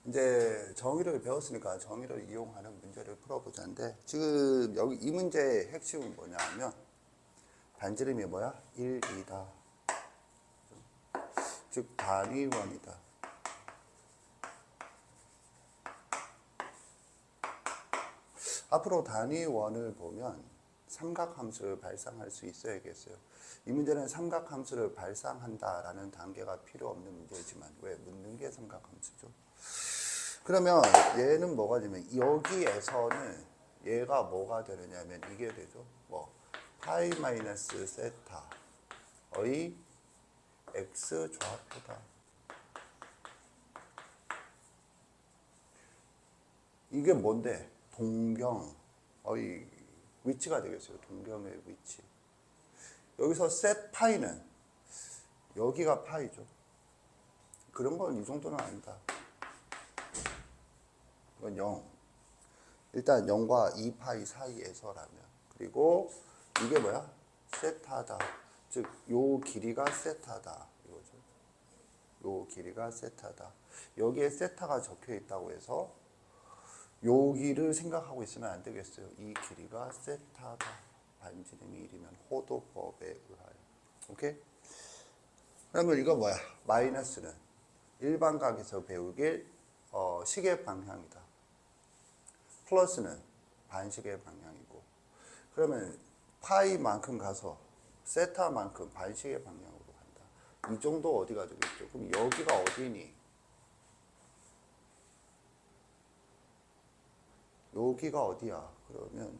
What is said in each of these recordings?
이제 정의를 배웠으니까 정의를 이용하는 문제를 풀어보자인데, 지금 여기 이 문제의 핵심은 뭐냐 하면 반지름이 뭐야? 1, 2다. 즉 단위원이다. 앞으로 단위원을 보면 삼각함수를 발상할 수 있어야겠어요. 이 문제는 삼각함수를 발상한다라는 단계가 필요 없는 문제지만 왜 묻는 게 삼각함수죠? 그러면 얘는 뭐가 되면 여기에서는 얘가 뭐가 되느냐면 이게 되죠. 뭐 파이 마이너스 세타의 x 좌표다. 이게 뭔데? 동경의 위치가 되겠어요. 동경의 위치. 여기서 셋 파이는 여기가 파이죠. 그런 건 이 정도는 아니다. 이건 0. 일단 0과 2파이 사이에서라면. 그리고 이게 뭐야? 세타다. 즉, 요 길이가 세타다. 이거죠. 요 길이가 세타다. 여기에 세타가 적혀 있다고 해서 여기를 생각하고 있으면 안 되겠어요. 이 길이가 세타다. 반지름이 1이면 호도법에 의하여. 오케이? 그러면 이거 뭐야? 마이너스는 일반각에서 배우길 시계 방향이다. 플러스는 반시계 방향이고. 그러면 파이만큼 가서 세타만큼 반시계 방향으로 간다. 이 정도 어디가 되겠죠? 그럼 여기가 어디니? 여기가 어디야? 그러면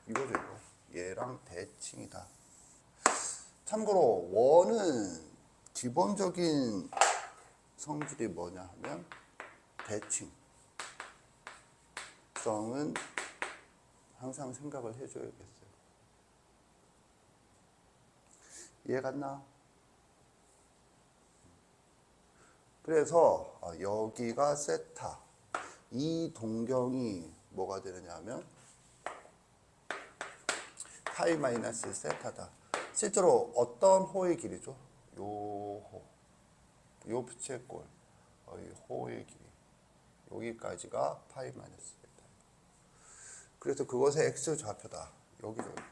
이거죠, 이거. 얘랑 대칭이다. 참고로 원은 기본적인 성질이 뭐냐 하면 대칭. 성은 항상 생각을 해줘야겠어요. 이해 갔나? 그래서 여기가 세타. 이 동경이 뭐가 되느냐 하면 파이 마이너스 세타다. 실제로 어떤 호의 길이죠? 요 호. 요 부채꼴. 이 호의 길이. 여기까지가 파이 마이너스 세타. 그래서 그것의 x 좌표다. 여기죠, 여기.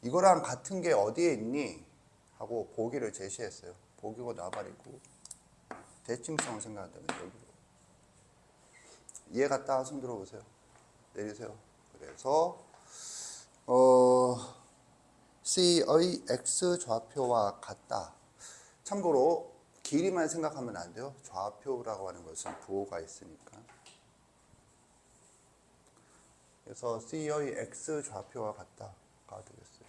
이거랑 같은 게 어디에 있니? 하고 보기를 제시했어요. 보기고 나발이고 대칭성을 생각한다면 여기로. 이해 갔다 손 들어보세요. 내리세요. 그래서 C의 x 좌표와 같다. 참고로 길이만 생각하면 안 돼요. 좌표라고 하는 것은 부호가 있으니까. 그래서 C의 x 좌표와 같다가 되겠어요.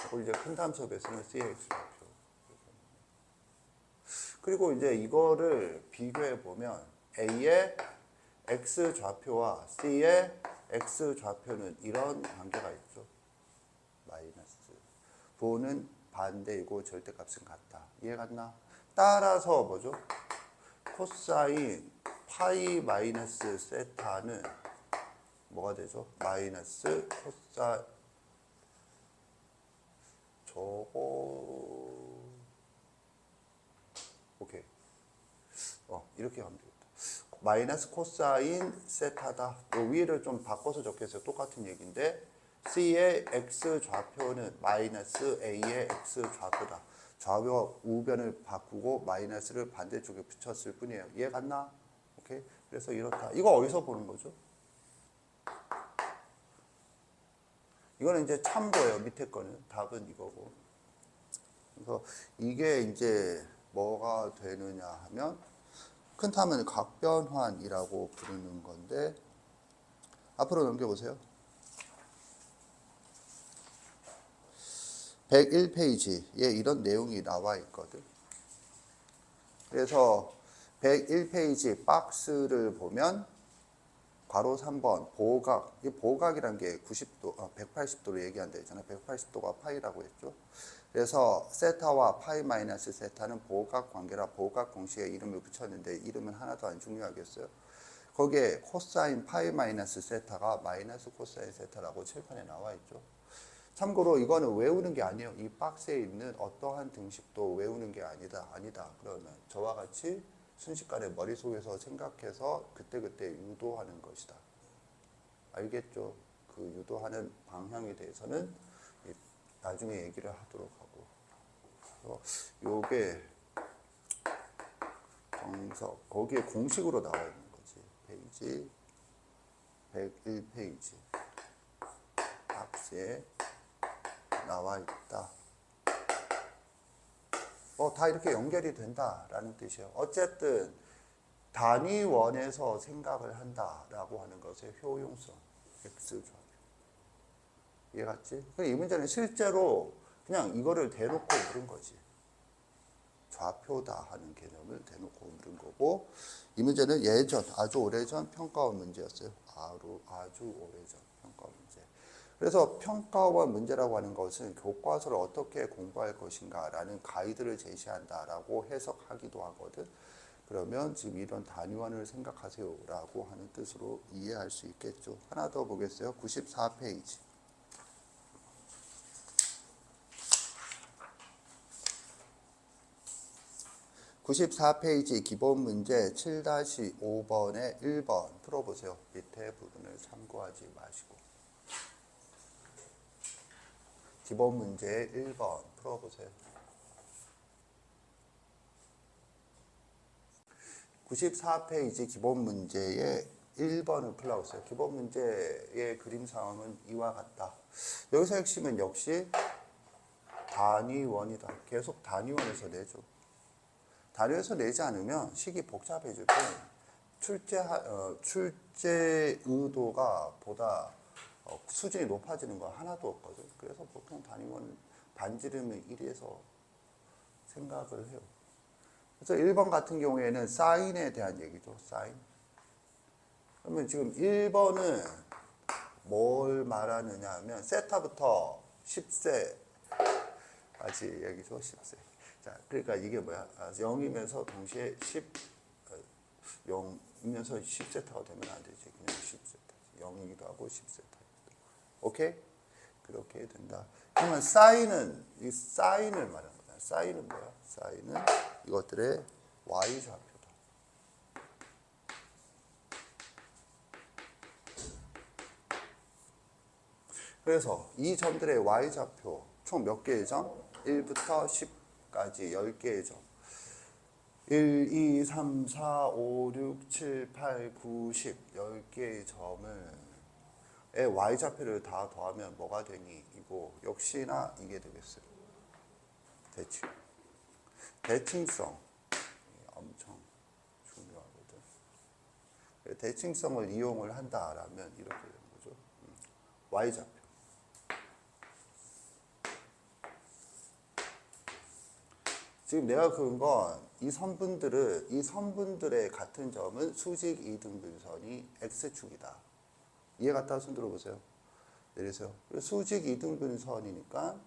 그리고 이제 큰 담수업에서는 C의 x 좌표. 그리고 이제 이거를 비교해 보면 A의 x 좌표와 C의 x 좌표는 이런 관계가 있죠. 마이너스. 부호는 반대이고 절대값은 같다. 이해 갔나? 따라서 뭐죠? 코사인 파이 마이너스 세타는 뭐가 되죠? 마이너스 코사 저거 오케이. 이렇게 하면 되겠다. 마이너스 코사인 세타다. 요 위를 좀 바꿔서 적겠어요. 똑같은 얘기인데 C의 x 좌표는 마이너스 A의 x 좌표다. 좌표 우변을 바꾸고 마이너스를 반대쪽에 붙였을 뿐이에요. 이해 갔나? 오케이. 그래서 이렇다. 이거 어디서 보는 거죠? 이거는 이제 참고예요. 밑에 거는 답은 이거고. 그래서 이게 이제 뭐가 되느냐 하면 큰 탐은 각변환이라고 부르는 건데 앞으로 넘겨보세요. 101페이지에 이런 내용이 나와 있거든. 그래서 101페이지 박스를 보면 괄호 3번 보각, 이 보각이란 게 90도, 180도로 얘기한다 했잖아요. 180도가 파이라고 했죠. 그래서 세타와 파이 마이너스 세타는 보각 관계라 보각 공식에 이름을 붙였는데 이름은 하나도 안 중요하겠어요. 거기에 코사인 파이 마이너스 세타가 마이너스 코사인 세타라고 칠판에 나와 있죠. 참고로 이거는 외우는 게 아니에요. 이 박스에 있는 어떠한 등식도 외우는 게 아니다. 그러면 저와 같이 순식간에 머릿속에서 생각해서 그때그때 유도하는 것이다. 알겠죠? 그 유도하는 방향에 대해서는 나중에 얘기를 하도록 하고. 요게 정석, 거기에 공식으로 나와 있는 거지. 페이지 101페이지 박스에 나와 있다. 다 이렇게 연결이 된다라는 뜻이에요. 어쨌든 단위원에서 생각을 한다라고 하는 것의 효용성, X좌표. 이해갔지? 이 문제는 실제로 그냥 이거를 대놓고 물은 거지. 좌표다 하는 개념을 대놓고 물은 거고, 이 문제는 예전, 아주 오래전 평가원 문제였어요. 아주 오래전 평가원 문제. 그래서 평가원 문제라고 하는 것은 교과서를 어떻게 공부할 것인가 라는 가이드를 제시한다라고 해석하기도 하거든. 그러면 지금 이런 단위원을 생각하세요 라고 하는 뜻으로 이해할 수 있겠죠. 하나 더 보겠어요. 94페이지. 94페이지 기본 문제 7-5번에 1번 풀어보세요. 밑에 부분을 참고하지 마시고. 기본 문제 1번 풀어보세요. 94페이지 기본 문제의 1번을 풀라고 했어요. 기본 문제의 그림 상황은 이와 같다. 여기서 핵심은 역시 단위원이다. 계속 단위원에서 내줘. 단위에서 내지 않으면 식이 복잡해질 때 출제 의도가 보다 수준이 높아지는 거 하나도 없거든. 그래서 보통 단위원 반지름의 1에서 생각을 해요. 그래서 1번 같은 경우에는 사인에 대한 얘기죠. 사인. 그러면 지금 1번은 뭘 말하느냐 하면 세타부터 10세까지 얘기죠. 10세. 자, 그러니까 이게 뭐야? 0이면서 동시에 0이면서 10세타가 되면 안 되지. 그냥 10세타. 0이기도 하고 10세타. 오케이? 그렇게 된다. 그러면 사인은 이 사인을 말하는 거다. 사인은 뭐야? 사인은 이것들의 y좌표다. 그래서 이 점들의 y좌표 총 몇 개의 점? 1부터 10까지 10개의 점. 1, 2, 3, 4, 5, 6, 7, 8, 9, 10 10개의 점을 y좌표를 다 더하면 뭐가 되니? 이거 역시나 이게 되겠어요. 대칭. 대칭성 엄청 중요하거든. 대칭성을 이용을 한다라면 이렇게 되는 거죠. y좌표. 지금 내가 그은 건 이 선분들의 같은 점은 수직 이등분선이 x축이다. 이해 갔다 손 들어보세요. 내리세요. 수직 이등분선이니까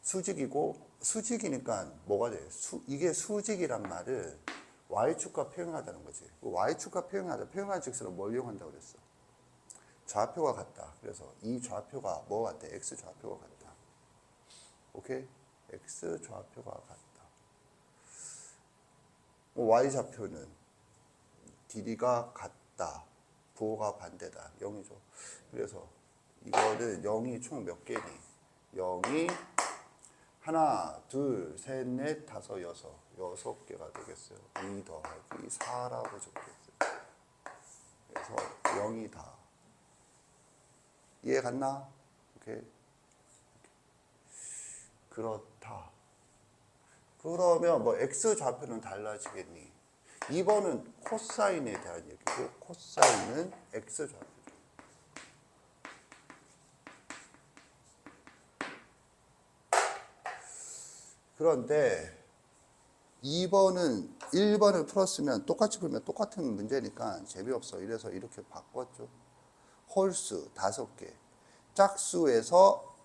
수직이니까 뭐가 돼요? 이게 수직이란 말을 y축과 표현하다는 거지. y축과 표현한 직선은 뭘 이용한다고 그랬어? 좌표가 같다. 그래서 이 좌표가 뭐 같아? x좌표가 같다. 오케이? x좌표가 같다. y좌표는 길이가 같다. 부호가 반대다. 0이죠. 그래서 이거는 0이 총 몇 개니? 0이 하나, 둘, 셋, 넷, 다섯, 여섯 개가 되겠어요. 2 더하기 4라고 적겠어요. 그래서 0이다. 이해 갔나? 오케이. 그렇다. 그러면 뭐 x좌표는 달라지겠니? 2번은 코사인에 대한 얘기고 코사인은 x좌표. 그런데 2번은 1번을 풀었으면 똑같이 풀면 똑같은 문제니까 재미없어. 이래서 이렇게 바꿨죠. 홀수 5개, 짝수에서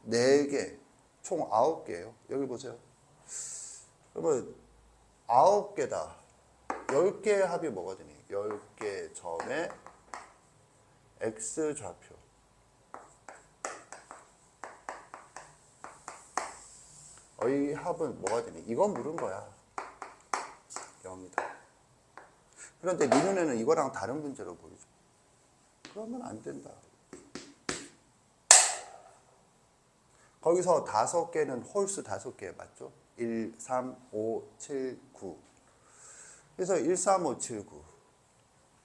4개, 총 9개예요. 여기 보세요. 그러면 9개다. 10개의 합이 뭐가 되니? 10개 점의 x좌표. 의 합은 뭐가 되니? 이건 물은 거야. 0이다. 그런데 네 눈에는 이거랑 다른 문제로 보이죠. 그러면 안 된다. 거기서 5개는 홀수 5개 맞죠? 1, 3, 5, 7, 9. 그래서 1, 3, 5, 7, 9.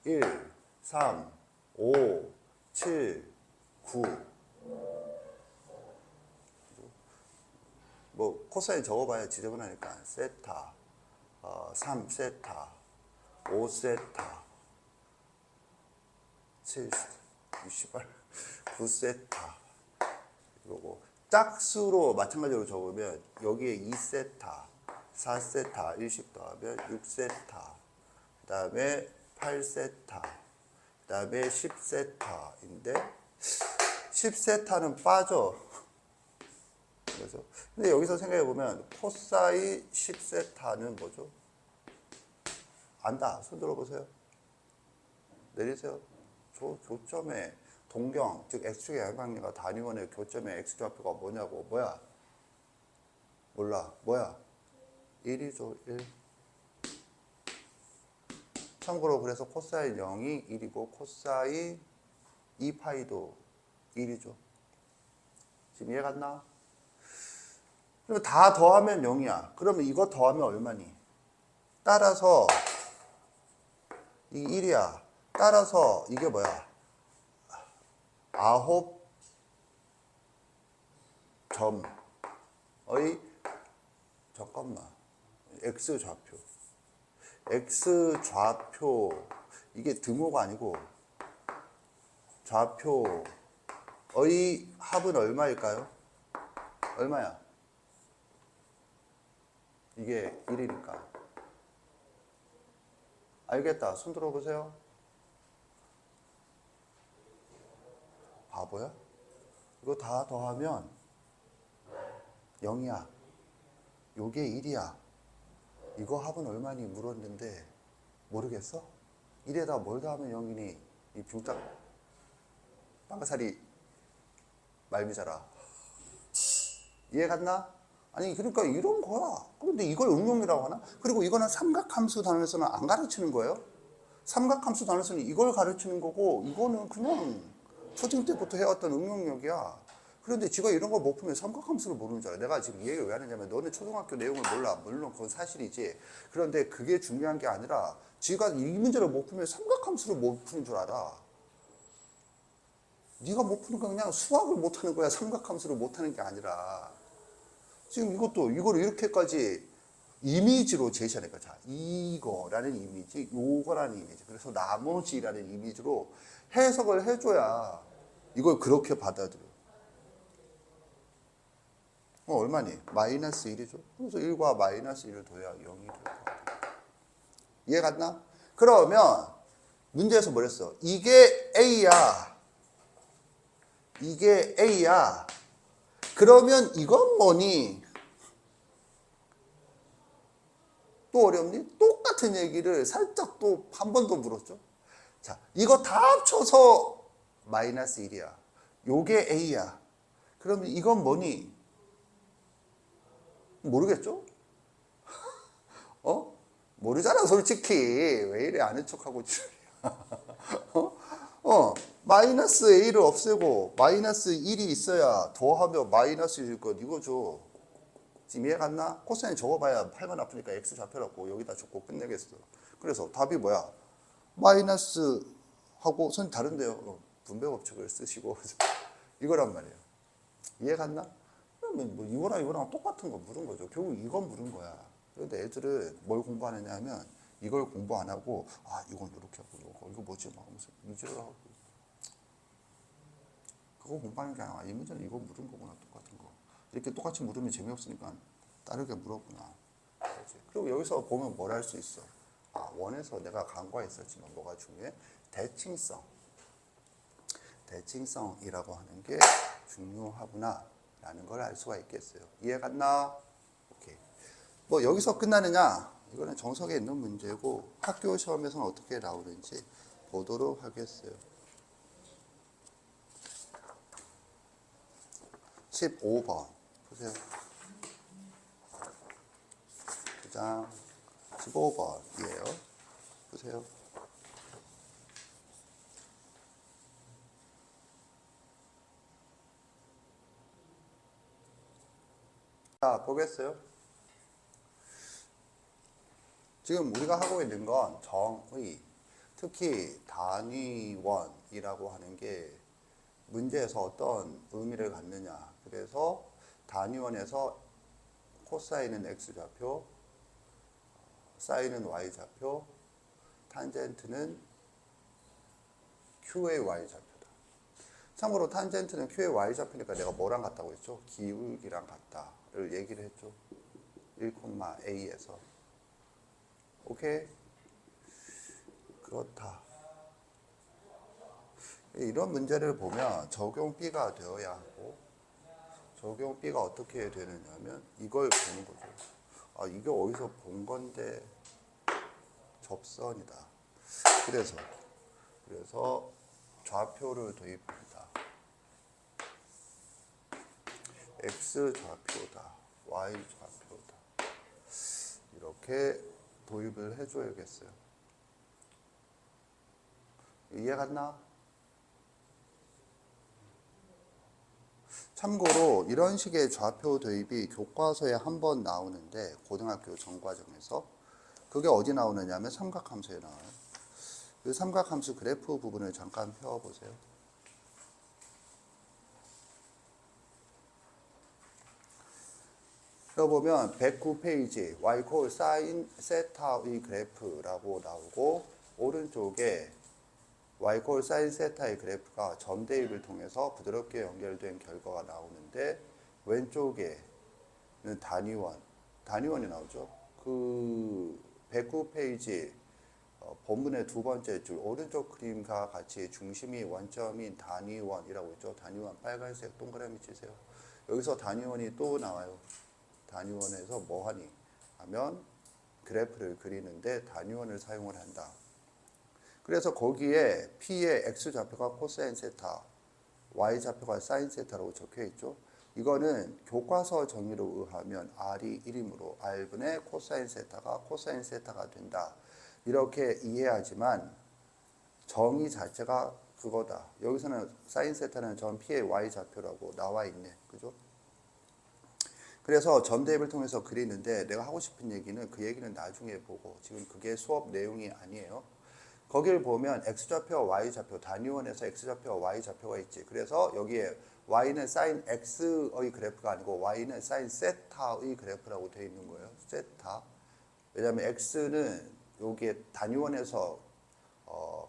1, 3, 5, 7, 9. 뭐 코사인 적어봐야 지저분하니까 세타, 3세타, 5세타, 7, 9세타. 그리고 짝수로 마찬가지로 적으면 여기에 2세타, 4세타, 1씩 더하면 6세타, 그 다음에 8세타, 그 다음에 10세타인데 10세타는 빠져. 그래서 근데 여기서 생각해 보면 코사이 10세타는 뭐죠? 안다. 손 들어보세요. 내리세요. 교점의 동경, 즉 x축의 양방향과 단위원의 교점의 x좌표가 뭐냐고. 뭐야? 몰라. 뭐야? 1이죠. 1. 참고로 그래서 코사인 0이 1이고 코사인 2파이도 1이죠. 지금 이해 갔나? 그럼 다 더하면 0이야. 그러면 이거 더하면 얼마니? 따라서 이 1이야. 따라서 이게 뭐야? 9점의 잠깐만. x좌표. x좌표 이게 등호가 아니고 좌표의 합은 얼마일까요? 얼마야? 이게 1이니까. 알겠다. 손 들어보세요. 바보야? 이거 다 더하면 0이야. 요게 1이야. 이거 합은 얼마니 물었는데 모르겠어? 1에다 뭘 더하면 0이니? 이 빙짝 빵가살이 말미잘아. 이해 갔나? 아니 그러니까 이런 거야. 그런데 이걸 응용이라고 하나? 그리고 이거는 삼각함수 단원에서는 안 가르치는 거예요. 삼각함수 단원에서는 이걸 가르치는 거고 이거는 그냥 초등 때부터 해왔던 응용력이야. 그런데 지가 이런 걸 못 풀면 삼각함수를 모르는 줄 알아. 내가 지금 이 얘기를 왜 하느냐면 너는 초등학교 내용을 몰라. 물론 그건 사실이지. 그런데 그게 중요한 게 아니라 지가 이 문제를 못 풀면 삼각함수를 못 푸는 줄 알아. 네가 못 푸는 건 그냥 수학을 못 하는 거야. 삼각함수를 못 하는 게 아니라. 지금 이것도 이거를 이렇게까지 이미지로 제시하니까 자 이거라는 이미지, 요거라는 이미지, 그래서 나머지라는 이미지로 해석을 해줘야 이걸 그렇게 받아들여. 얼마니? 마이너스 1이죠. 그래서 1과 마이너스 1을 더해야 0이 될 거야. 이해 갔나? 그러면 문제에서 뭐랬어? 이게 A야. 이게 A야. 그러면 이건 뭐니? 또 어렵니? 똑같은 얘기를 살짝 또 한 번 더 물었죠. 자, 이거 다 합쳐서 마이너스 1이야. 요게 A야. 그러면 이건 뭐니? 모르겠죠? 모르잖아, 솔직히. 왜 이래 아는 척하고 마이너스 A를 없애고 마이너스 1이 있어야 더하면 마이너스 1일 것 이거죠. 지금 이해 갔나? 코사인 적어봐야 팔만 아프니까 x 좌표라고 여기다 적고 끝내겠어. 그래서 답이 뭐야? 마이너스 하고 선 다른데요. 분배 법칙을 쓰시고 이거란 말이에요. 이해 갔나? 그러면 뭐 이거랑 똑같은 거 물은 거죠. 결국 이건 물은 거야. 그런데 애들은 뭘 공부하느냐 하면 이걸 공부 안 하고 이건 이렇게 하고 이거 뭐지? 막 하면서 문제를 하고 그거 공부하는 게 아니라 이 문제는 이거 물은 거구나. 똑같은 거. 이렇게 똑같이 물으면 재미없으니까 다르게 물었구나. 그리고 여기서 보면 뭘 할 수 있어? 원에서 내가 간과했었지만 뭐가 중요해? 대칭성. 대칭성이라고 하는 게 중요하구나 라는 걸 알 수가 있겠어요. 이해 갔나? 오케이. 뭐 여기서 끝나느냐? 이거는 정석에 있는 문제고 학교 시험에서는 어떻게 나오는지 보도록 하겠어요. 15번 보세요. 문장 15번이에요. 보세요. 자, 보겠어요? 지금 우리가 하고 있는 건 정의, 특히 단위원이라고 하는 게 문제에서 어떤 의미를 갖느냐. 그래서 단위원에서 코사인은 X좌표, 사인은 Y좌표, 탄젠트는 Q의 Y좌표다. 참고로 탄젠트는 Q의 Y좌표니까 내가 뭐랑 같다고 했죠? 기울기랑 같다를 얘기를 했죠. 1,A에서. 오케이? 그렇다. 이런 문제를 보면 적용 B가 되어야 하고, 적용 B가 어떻게 되느냐면 이걸 보는 거죠. 아, 이게 어디서 본 건데 접선이다. 그래서 좌표를 도입합니다. X 좌표다, Y 좌표다. 이렇게 도입을 해줘야겠어요. 이해 갔나? 참고로 이런 식의 좌표 도입이 교과서에 한 번 나오는데 고등학교 전과정에서 그게 어디 나오느냐면 삼각함수에 나와요. 그 삼각함수 그래프 부분을 잠깐 펴보세요. 보면 109페이지 y 사인 세타의 그래프라고 나오고 오른쪽에 y 사인 세타의 그래프가 점 대입을 통해서 부드럽게 연결된 결과가 나오는데 왼쪽에는 단위원이 나오죠. 그 109페이지 본문의 두 번째 줄 오른쪽 그림과 같이 중심이 원점인 단위원이라고 있죠. 단위원 빨간색 동그라미 치세요. 여기서 단위원이 또 나와요. 단위원에서 뭐 하니? 하면 그래프를 그리는데 단위원을 사용을 한다. 그래서 거기에 P의 X좌표가 코사인 세타, Y좌표가 사인 세타라고 적혀 있죠. 이거는 교과서 정의로 의하면 R이 1이므로 R분의 코사인 세타가 코사인 세타가 된다. 이렇게 이해하지만 정의 자체가 그거다. 여기서는 사인 세타는 점 P의 Y좌표라고 나와 있네. 그죠? 그래서 점 대입을 통해서 그리는데 내가 하고 싶은 얘기는 그 얘기는 나중에 보고 지금 그게 수업 내용이 아니에요. 거기를 보면 X좌표와 Y좌표, 단위원에서 X좌표와 Y좌표가 있지. 그래서 여기에 Y는 사인 X의 그래프가 아니고 Y는 사인 세타의 그래프라고 되어 있는 거예요. 세타. 왜냐하면 X는 여기에 단위원에서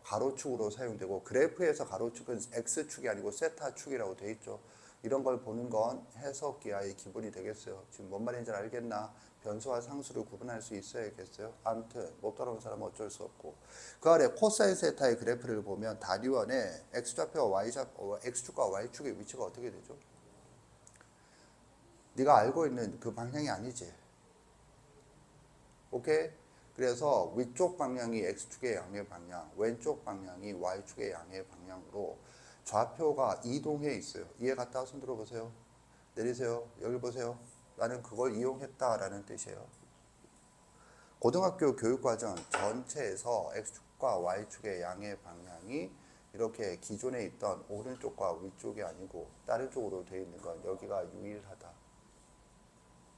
가로축으로 사용되고 그래프에서 가로축은 X축이 아니고 세타축이라고 되어 있죠. 이런 걸 보는 건 해석 기하의 기본이 되겠어요. 지금 뭔 말인지 알겠나? 변수와 상수를 구분할 수 있어야겠어요. 아무튼 못 따라오는 사람은 어쩔 수 없고 그 아래 코사인 세타의 그래프를 보면 단위원의 X좌표와 X축과 Y축의 위치가 어떻게 되죠? 네가 알고 있는 그 방향이 아니지. 오케이? 그래서 위쪽 방향이 X축의 양의 방향, 왼쪽 방향이 Y축의 양의 방향으로 좌표가 이동해 있어요. 이해 갔다 손 들어보세요. 내리세요. 여기 보세요. 나는 그걸 이용했다라는 뜻이에요. 고등학교 교육과정 전체에서 X축과 Y축의 양의 방향이 이렇게 기존에 있던 오른쪽과 위쪽이 아니고 다른 쪽으로 되어 있는 건 여기가 유일하다.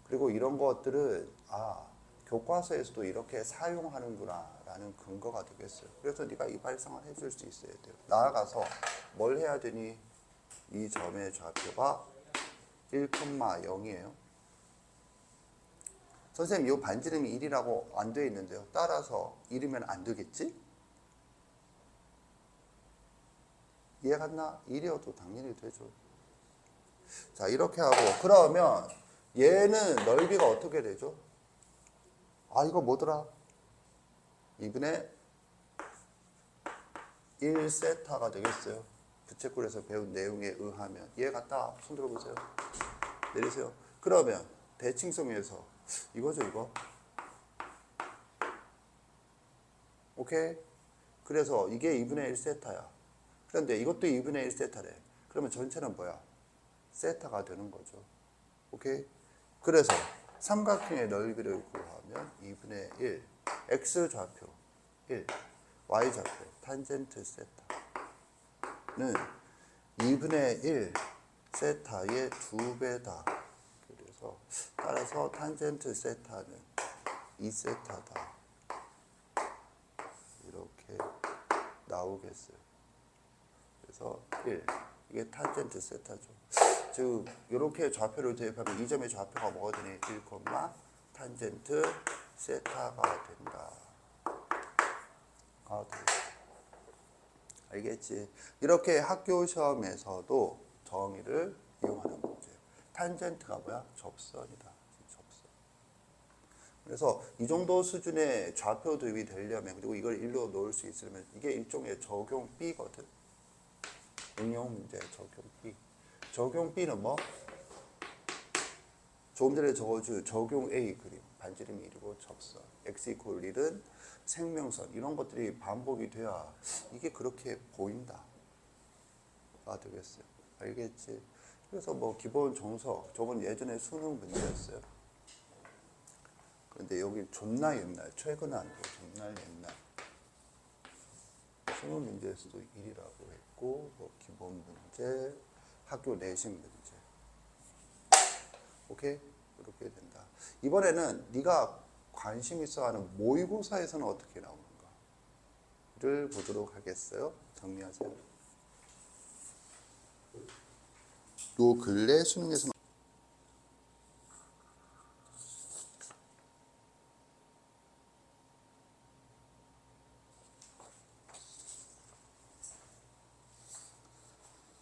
그리고 이런 것들은 교과서에서도 이렇게 사용하는구나 라는 근거가 되겠어요. 그래서 네가 이 발상을 해줄 수 있어야 돼요. 나아가서 뭘 해야 되니? 이 점의 좌표가 1,0이에요. 선생님 이 반지름이 1이라고 안 돼 있는데요. 따라서 1이면 안 되겠지? 이해 갔나? 1이어도 당연히 되죠. 자 이렇게 하고 그러면 얘는 넓이가 어떻게 되죠? 이거 뭐더라? 2분의 1세타가 되겠어요. 부채꼴에서 배운 내용에 의하면. 이해 갔다? 손 들어보세요. 내리세요. 그러면 대칭성에서 이거죠 이거. 오케이? 그래서 이게 2분의 1세타야. 그런데 이것도 2분의 1세타래. 그러면 전체는 뭐야? 세타가 되는 거죠. 오케이? 그래서 삼각형의 넓이를 구하면 뭐냐면 2분의 1 x좌표 1 y좌표 탄젠트 세타는 2분의 1 세타의 2배다. 그래서 따라서 탄젠트 세타는 2세타다. 이렇게 나오겠어요. 그래서 1 이게 탄젠트 세타죠. 즉 이렇게 좌표를 대입하면 이 점의 좌표가 뭐가 되니? 1, 탄젠트 세타가 된다. 알겠지? 이렇게 학교 시험에서도 정의를 이용하는 문제예요. 탄젠트가 뭐야? 접선이다. 접선. 그래서 이 정도 수준의 좌표 도입이 되려면, 그리고 이걸 일로 놓을 수 있으려면 이게 일종의 적용 B거든. 응용 문제 적용 B. 적용 B는 뭐? 조금 전에 적어준 적용 A 그림. 반지름이 1이고 접선. x 이퀄 1은 생명선. 이런 것들이 반복이 돼야 이게 그렇게 보인다. 가 되겠어요. 알겠지? 그래서 뭐 기본 정석. 저건 예전에 수능 문제였어요. 그런데 여기 존나 옛날. 최근 아니고 존나 옛날. 수능 문제에서도 1이라고 했고, 뭐 기본 문제, 학교 내신 문제. 오케이? 이렇게 된다. 이번에는 네가 관심 있어 하는 모의고사에서는 어떻게 나오는가를 보도록 하겠어요. 정리하세요. 요 근래 수능에서는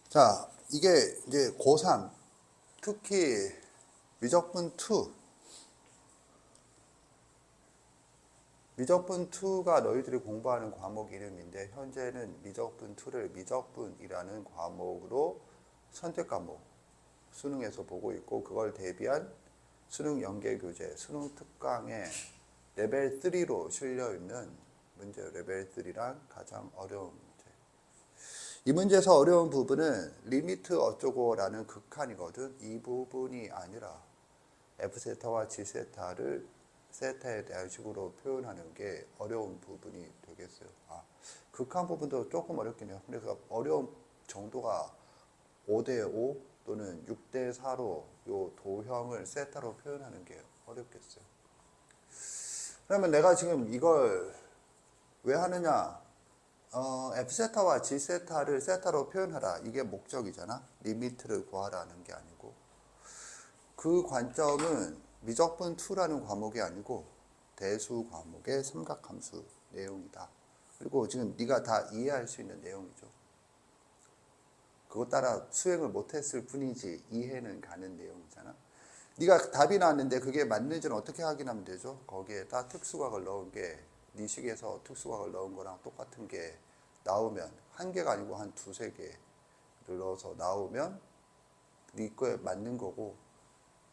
자, 이게 이제 고3 특히 미적분 2 미적분 2가 너희들이 공부하는 과목 이름인데 현재는 미적분 2를 미적분이라는 과목으로 선택 과목 수능에서 보고 있고, 그걸 대비한 수능 연계교재 수능 특강에 레벨 3로 실려 있는 문제. 레벨 3란 가장 어려운 문제. 이 문제에서 어려운 부분은 리미트 어쩌고라는 극한이거든. 이 부분이 아니라 F세타와 G세타를 세타에 대한 식으로 표현하는 게 어려운 부분이 되겠어요. 극한 부분도 조금 어렵긴 해요. 그래서 어려운 정도가 5대5 또는 6대4로 요 도형을 세타로 표현하는 게 어렵겠어요. 그러면 내가 지금 이걸 왜 하느냐? F세타와 G세타를 세타로 표현하라. 이게 목적이잖아. 리미트를 구하라는 게 아니고. 그 관점은 미적분 2라는 과목이 아니고 대수 과목의 삼각함수 내용이다. 그리고 지금 네가 다 이해할 수 있는 내용이죠. 그것 따라 수행을 못했을 뿐이지 이해는 가는 내용이잖아. 네가 답이 나왔는데 그게 맞는지는 어떻게 확인하면 되죠? 거기에다 특수각을 넣은 게 네 식에서 특수각을 넣은 거랑 똑같은 게 나오면, 한 개가 아니고 한 두세 개 넣어서 나오면 네 거에 맞는 거고,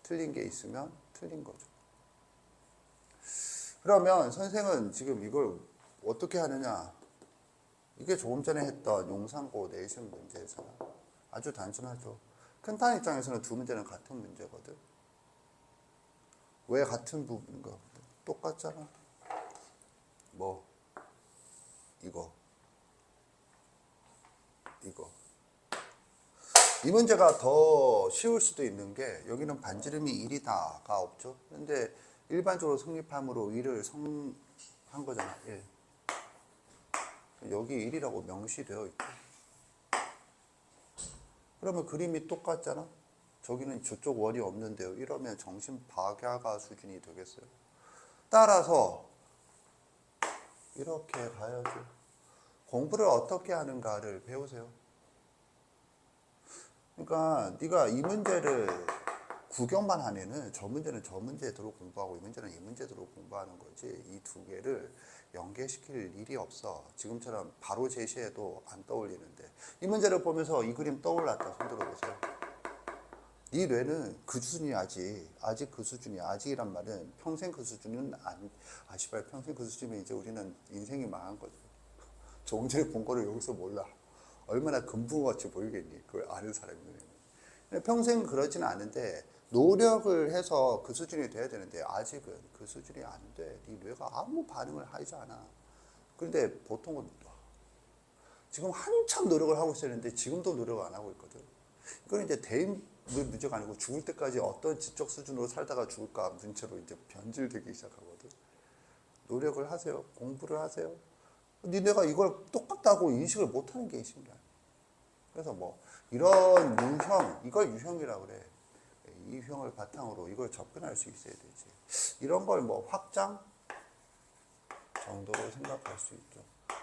틀린 게 있으면 틀린 거죠. 그러면 선생은 지금 이걸 어떻게 하느냐? 이게 조금 전에 했던 용산고 내신 문제잖아. 아주 단순하죠. 큰 탄 입장에서는 두 문제는 같은 문제거든. 왜 같은 부분인가? 똑같잖아. 뭐 이거 이 문제가 더 쉬울 수도 있는 게, 여기는 반지름이 1이다가 없죠. 근데 일반적으로 성립함으로 1을 성한 거잖아. 1. 여기 1이라고 명시되어 있고. 그러면 그림이 똑같잖아. 저기는 저쪽 원이 없는데요. 이러면 정신 박야가 수준이 되겠어요. 따라서 이렇게 가야죠. 공부를 어떻게 하는가를 배우세요. 그러니까 네가 이 문제를 구경만 하면은 저 문제는 저 문제대로 공부하고 이 문제는 이 문제대로 공부하는 거지, 이 두 개를 연계시킬 일이 없어. 지금처럼 바로 제시해도 안 떠올리는데, 이 문제를 보면서 이 그림 떠올랐다 손 들어보세요. 네 뇌는 그 수준이 아직 그 수준이, 아직이란 말은 평생 그 수준은 씨발 평생 그 수준이면 이제 우리는 인생이 망한 거죠. 조금 전에 본 거를 여기서 몰라. 얼마나 금붕어같이 보이겠니? 그걸 아는 사람이면. 평생 그러지는 않은데 노력을 해서 그 수준이 돼야 되는데 아직은 그 수준이 안 돼. 네 뇌가 아무 반응을 하지 않아. 그런데 보통은 지금 한참 노력을 하고 있었는데 지금도 노력을 안 하고 있거든. 이건 이제 대인 문제가 아니고 죽을 때까지 어떤 지적 수준으로 살다가 죽을까 문제로 이제 변질되기 시작하거든. 노력을 하세요. 공부를 하세요. 니네가 이걸 똑같다고 인식을 못하는 게 신기해. 그래서 뭐 이런 유형, 이걸 유형이라고 그래. 이 유형을 바탕으로 이걸 접근할 수 있어야 되지. 이런 걸 뭐 확장 정도로 생각할 수 있죠.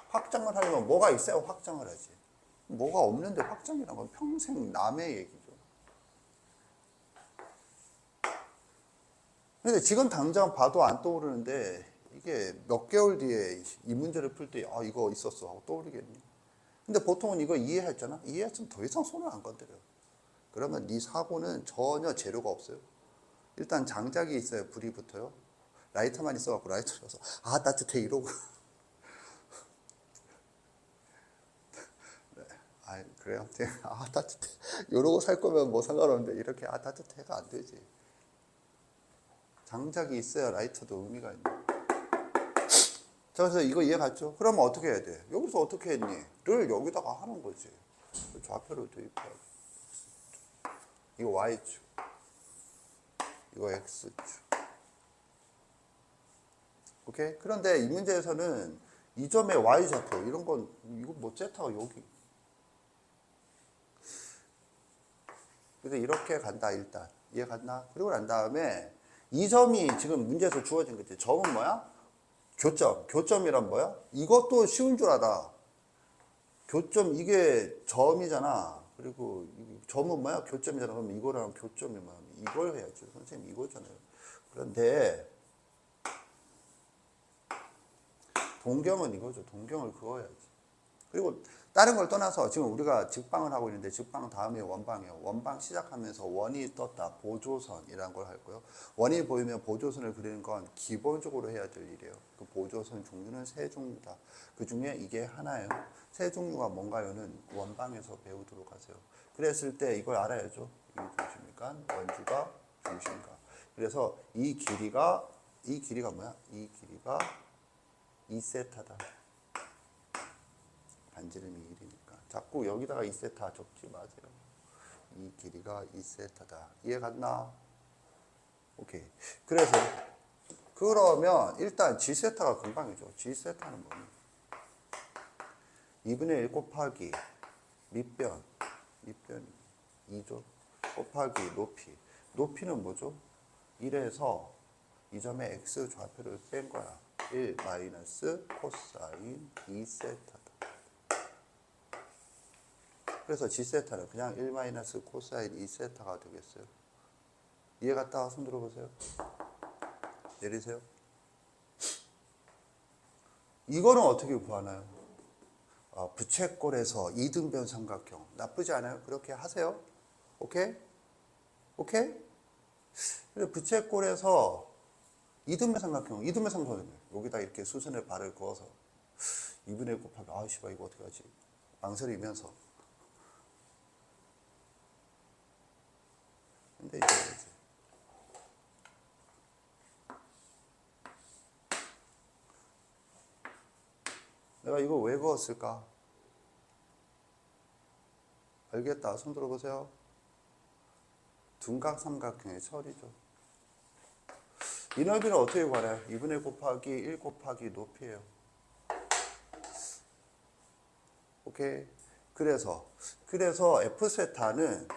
확장을 하려면 뭐가 있어야 확장을 하지. 뭐가 없는데 확장이란 건 평생 남의 얘기죠. 근데 지금 당장 봐도 안 떠오르는데 이게 몇 개월 뒤에 이 문제를 풀 때 아 이거 있었어 하고 떠오르겠니? 근데 보통은 이거 이해했잖아? 이해했으면 더 이상 손을 안 건드려. 그러면 네 사고는 전혀 재료가 없어요. 일단 장작이 있어야 불이 붙어요. 라이터만 있어갖고 라이터라서 아 따뜻해 이러고 네. 아 그래요? 아 따뜻해 이러고 살 거면 뭐 상관없는데 이렇게 아 따뜻해가 안 되지. 장작이 있어야 라이터도 의미가 있네. 자, 그래서 이거 이해 갔죠? 그러면 어떻게 해야 돼? 여기서 어떻게 했니? 를 여기다가 하는 거지. 좌표를 대입하고. 이거 Y축. 이거 X축. 오케이? 그런데 이 문제에서는 이 점의 Y좌표, 이런 건, 이거 뭐 제타가 여기. 그래서 이렇게 간다, 일단. 이해 갔나? 그리고 난 다음에 이 점이 지금 문제에서 주어진 거지. 점은 뭐야? 교점. 교점이란 뭐야? 이것도 쉬운 줄 알아. 교점, 이게 점이잖아. 그리고 점은 뭐야? 교점이잖아. 그럼 이거랑 교점이 뭐야? 이걸 해야지. 선생님 이거잖아요. 그런데 동경은 이거죠. 동경을 그어야지. 그리고 다른 걸 떠나서 지금 우리가 직방을 하고 있는데 직방 다음에 원방이에요. 원방 시작하면서 원이 떴다. 보조선이라는 걸 할 거예요. 원이 보이면 보조선을 그리는 건 기본적으로 해야 될 일이에요. 그 보조선 종류는 세 종류다. 그 중에 이게 하나예요. 세 종류가 뭔가요는 원방에서 배우도록 하세요. 그랬을 때 이걸 알아야죠. 이 중심이니까 원주가 중심가. 그래서 이 길이가 뭐야? 이 길이가 2세타다. 반지름이 1이니까. 자꾸 여기다가 2세타 적지 마세요. 이 길이가 2세타다. 이해 갔나? 오케이. 그래서 그러면 일단 G세타가 금방이죠. G세타는 뭐니? 2분의 1 곱하기 밑변 2죠. 곱하기 높이. 높이는 뭐죠? 1에서 이 점의 X 좌표를 뺀 거야. 1 마이너스 코사인 2세타다. 그래서 G세타는 그냥 1 마이너스 코사인 2세타가 되겠어요. 이해 갔다 손 들어보세요. 내리세요. 이거는 어떻게 구하나요? 부채꼴에서 이등변 삼각형. 나쁘지 않아요. 그렇게 하세요. 오케이? 오케이? 부채꼴에서 이등변 삼각형. 여기다 이렇게 수선의 발을 그어서 2분의 1 곱하기 씨발 이거 어떻게 하지? 망설이면서. 근데 이제 내가 이거 왜 그었을까? 알겠다. 손 들어보세요. 둔각 삼각형의 철이죠. 이 넓이는 어떻게 구하나요? 2분의 1 곱하기 1 곱하기 높이에요. 오케이. 그래서 F세타는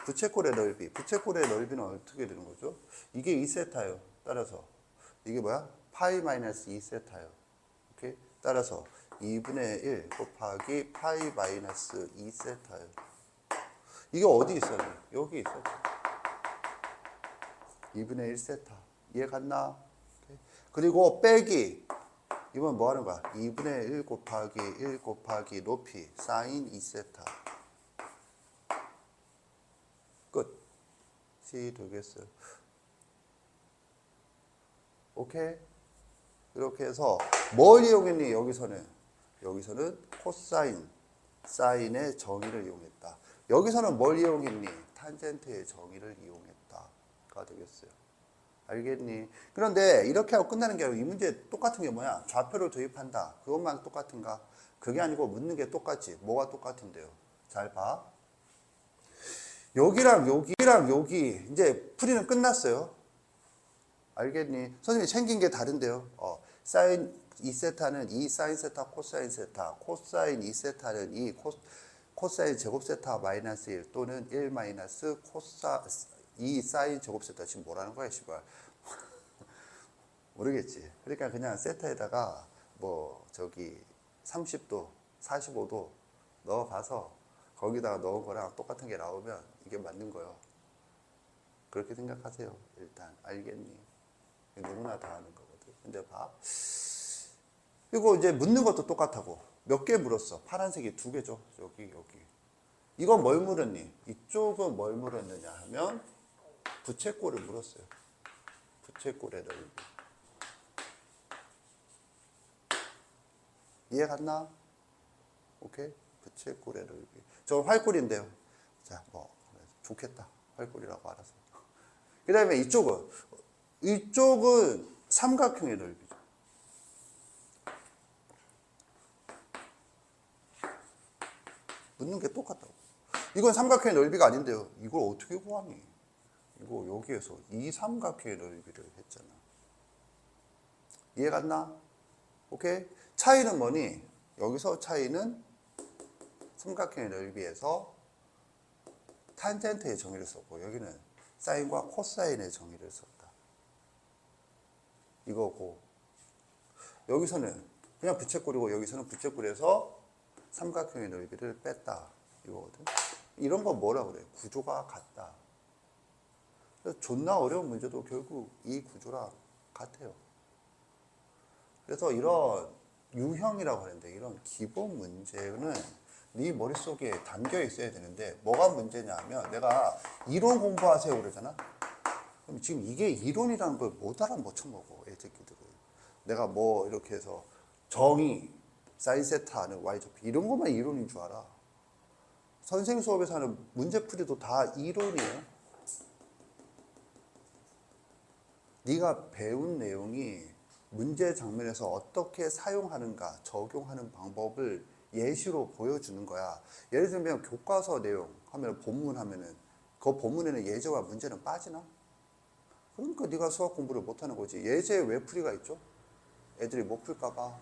부채꼴의 넓이는 어떻게 되는 거죠? 이게 2세타예요. 따라서 이게 뭐야? 파이 마이너스 2세타예요. 오케이? 따라서 2분의 1 곱하기 파이 마이너스 2세타예요. 이게 어디 있어야 돼? 여기 있어야 돼. 2분의 1세타. 이해 갔나? 오케이. 그리고 빼기. 이건 뭐 하는 거야? 2분의 1 곱하기 1 곱하기 높이 사인 2세타. 끝이 되겠어요. 오케이? 이렇게 해서 뭘 이용했니? 여기서는 코사인, 사인의 정의를 이용했다. 여기서는 뭘 이용했니? 탄젠트의 정의를 이용했다가 되겠어요. 알겠니? 그런데 이렇게 하고 끝나는 게 아니고 이 문제 똑같은 게 뭐야? 좌표를 도입한다. 그것만 똑같은가? 그게 아니고 묻는 게 똑같지. 뭐가 똑같은데요? 잘 봐. 여기랑 여기랑 여기 이제 풀이는 끝났어요. 알겠니? 선생님이 생긴 게 다른데요. 사인 2세타는 2 사인 세타 코사인 세타, 코사인 2세타는 2 코사인 제곱 세타 마이너스 1 또는 1 마이너스 2 사인 제곱 세타. 지금 뭐라는 거야, 씨발. 모르겠지. 그러니까 그냥 세타에다가 뭐 저기 30도, 45도 넣어봐서 거기다가 넣은 거랑 똑같은 게 나오면 이게 맞는 거예요. 그렇게 생각하세요. 일단 알겠니? 누구나 다 하는 거거든. 근데 봐. 이거 이제 묻는 것도 똑같하고 몇 개 물었어? 파란색이 2개죠. 여기. 이건 뭘 물었니? 이쪽은 뭘 물었느냐 하면 부채꼴을 물었어요. 부채꼴의 넓이. 이해 갔나? 오케이? 부채꼴의 넓이. 저 활꼴인데요. 자, 뭐 좋겠다. 활꼴이라고 알아서. 그 다음에 이쪽은 삼각형의 넓이죠. 묻는 게 똑같다고. 이건 삼각형의 넓이가 아닌데요. 이걸 어떻게 구하니? 이거 여기에서 이 삼각형의 넓이를 했잖아. 이해 갔나? 오케이? 차이는 뭐니? 여기서 차이는 삼각형의 넓이에서 탄젠트의 정의를 썼고 여기는 사인과 코사인의 정의를 썼다. 이거고 여기서는 그냥 부채꼴이고 여기서는 부채꼴에서 삼각형의 넓이를 뺐다. 이거거든. 이런 건 뭐라 그래? 구조가 같다. 그래서 존나 어려운 문제도 결국 이 구조랑 같아요. 그래서 이런 유형이라고 하는데 이런 기본 문제는 네 머릿속에 담겨 있어야 되는데 뭐가 문제냐 하면 내가 이론 공부하세요 그러잖아. 그럼 지금 이게 이론이라는 걸 못 쳐먹어 애새끼들은. 내가 뭐 이렇게 해서 정의 사인 세타는 y좌표 이런 것만 이론인 줄 알아. 선생 수업에서 하는 문제풀이도 다 이론이에요. 네가 배운 내용이 문제 장면에서 어떻게 사용하는가, 적용하는 방법을 예시로 보여주는 거야. 예를 들면 교과서 내용 하면 본문 하면은 그 본문에는 예제와 문제는 빠지나? 그러니까 네가 수학 공부를 못하는 거지. 예제에 왜 풀이가 있죠? 애들이 못 풀까 봐.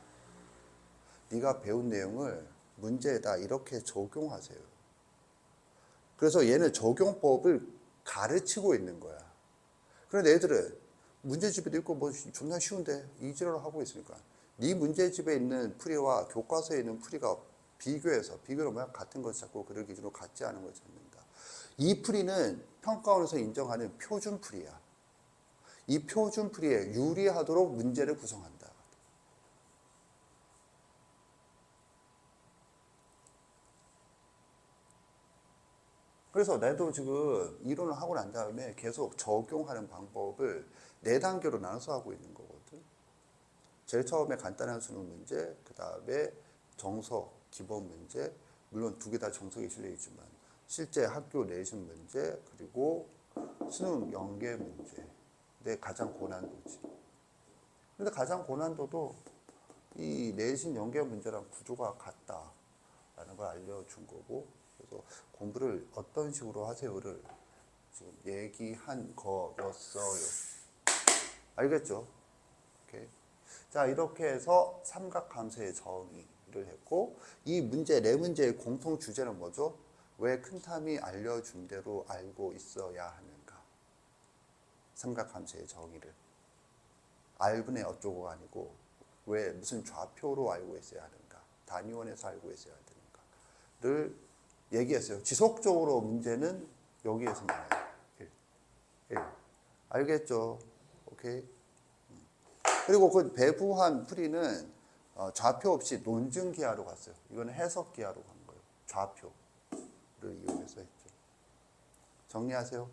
네가 배운 내용을 문제에다 이렇게 적용하세요. 그래서 얘는 적용법을 가르치고 있는 거야. 그런데 애들은 문제집에도 있고 뭐 존나 쉬운데 이지랄을 하고 있으니까 네 문제집에 있는 풀이와 교과서에 있는 풀이가 비교를 뭐야? 같은 것을 찾고 그를 기준으로 같지 않은 것을 찾는다. 이 풀이는 평가원에서 인정하는 표준 풀이야. 이 표준 풀이에 유리하도록 문제를 구성한다. 그래서 나도 지금 이론을 하고 난 다음에 계속 적용하는 방법을 4단계로 나눠서 하고 있는 거거든. 제일 처음에 간단한 수능 문제, 그 다음에 정석, 기본 문제, 물론 2개 다 정석이 실려있지만 실제 학교 내신 문제, 그리고 수능 연계 문제. 내 가장 고난도지. 근데 가장 고난도도 이 내신 연계 문제랑 구조가 같다라는 걸 알려준 거고, 그래서 공부를 어떤 식으로 하세요를 지금 얘기한 거였어요. 알겠죠? 오케이. 자, 이렇게 해서 삼각함수의 정의를 했고, 이 문제, 네 문제의 공통 주제는 뭐죠? 왜 큰탐이 알려준 대로 알고 있어야 하는가? 삼각함수의 정의를. R분의 어쩌고가 아니고, 왜 무슨 좌표로 알고 있어야 하는가? 단위원에서 알고 있어야 되는가를 얘기했어요. 지속적으로 문제는 여기에서 나와요. 1. 알겠죠? 오케이. 그리고 그 배부한 풀이는 좌표 없이 논증 기하로 갔어요. 이거는 해석 기하로 간 거예요. 좌표를 이용해서 했죠. 정리하세요.